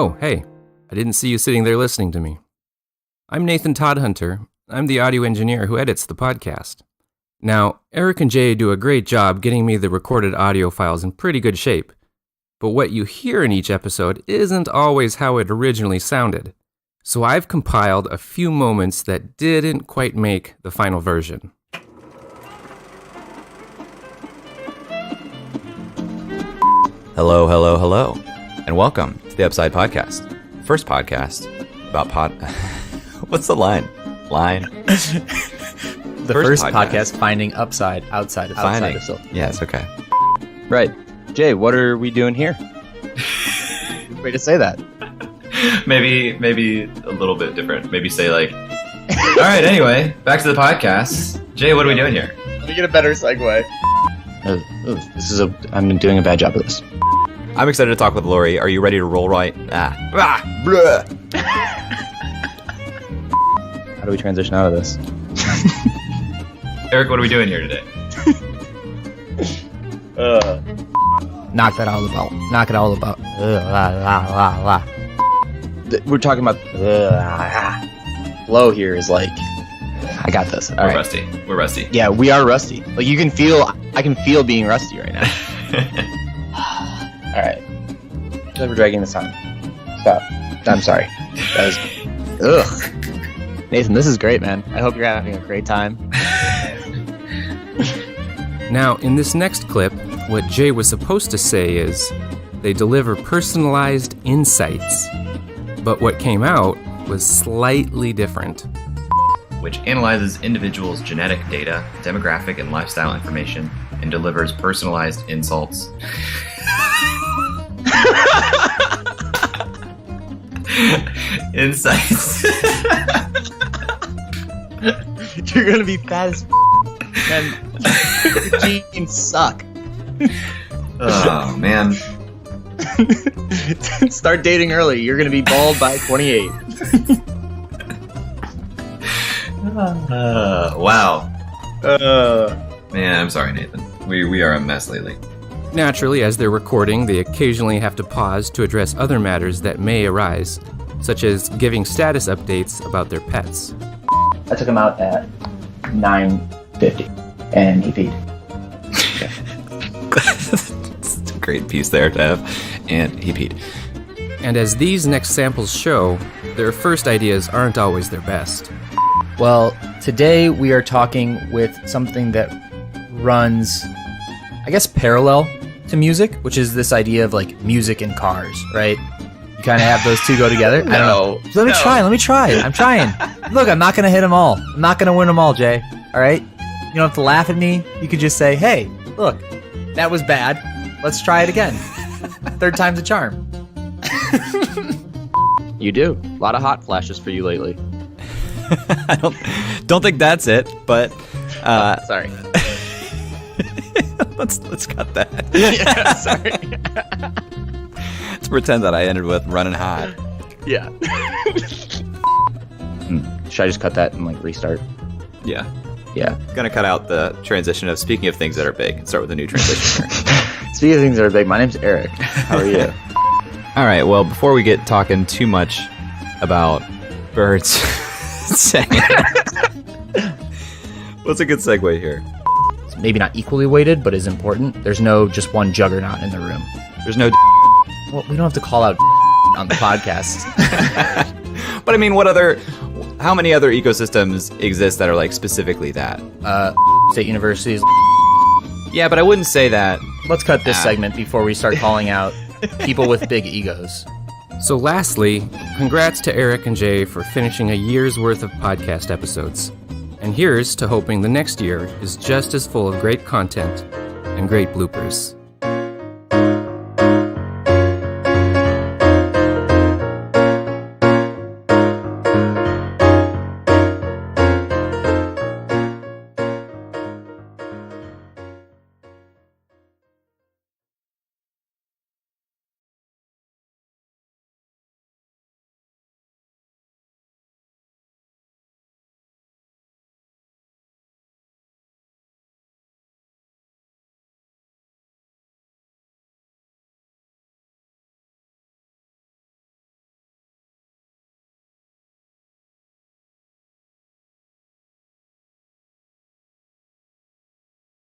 Oh, hey, I didn't see you sitting there listening to me. I'm Nathan Todhunter. I'm the audio engineer who edits the podcast. Now, Eric and Jay do a great job getting me the recorded audio files in pretty good shape, but what you hear in each episode isn't always how it originally sounded. So I've compiled a few moments that didn't quite make the final version. Hello, hello, hello, and welcome to the Upside Podcast. First podcast about What's the line? The first podcast finding upside outside of self. Yes, okay. Right. Jay, what are we doing here? Way to say that. Maybe a little bit different. Maybe say like, all right, anyway, back to the podcast. Jay, what are we doing here? Let me get a better segue. I'm doing a bad job of this. I'm excited to talk with Lori. Are you ready to roll right? How do we transition out of this? Eric, what are we doing here today? Knock that all about. Knock it all about. We're talking about flow here is like, I got this. All right. Rusty. We're rusty. Yeah, we are rusty. Like I can feel being rusty right now. All right. We're dragging this on. Stop. I'm sorry. That was, Nathan, this is great, man. I hope you're having a great time. Now, in this next clip, what Jay was supposed to say is, they deliver personalized insights. But what came out was slightly different. Which analyzes individuals' genetic data, demographic, and lifestyle information, and delivers personalized insults. Insights. You're gonna be fat as and your jeans suck. Oh, man. Start dating early. You're gonna be bald by 28. Wow. Man, I'm sorry, Nathan. We are a mess lately. Naturally, as they're recording, they occasionally have to pause to address other matters that may arise, such as giving status updates about their pets. I took him out at 9:50, and he peed. It's a great piece there to have. And he peed. And as these next samples show, their first ideas aren't always their best. Well, today we are talking with something that runs, I guess, parallel to music, which is this idea of like music and cars, right? You kind of have those two go together. I don't know. Let me try. I'm trying. Look, I'm not going to hit them all. I'm not going to win them all, Jay. All right? You don't have to laugh at me. You could just say, hey, look, that was bad. Let's try it again. Third time's a charm. You do. A lot of hot flashes for you lately. I don't think that's it, but Sorry. let's cut that. Yeah, sorry. Let's pretend that I ended with running hot. Yeah. Should I just cut that and like restart? Yeah. Yeah. Gonna cut out the transition of speaking of things that are big and start with a new transition here. Speaking of things that are big, my name's Eric. How are you? All right. Well, before we get talking too much about birds saying, what's a good segue here? It's maybe not equally weighted, but is important. There's no just one juggernaut in the room. There's no. Well, we don't have to call out on the podcast. But I mean, how many other ecosystems exist that are like specifically that? State universities. Yeah, but I wouldn't say that. Let's cut this segment before we start calling out people with big egos. So lastly, congrats to Eric and Jay for finishing a year's worth of podcast episodes. And here's to hoping the next year is just as full of great content and great bloopers.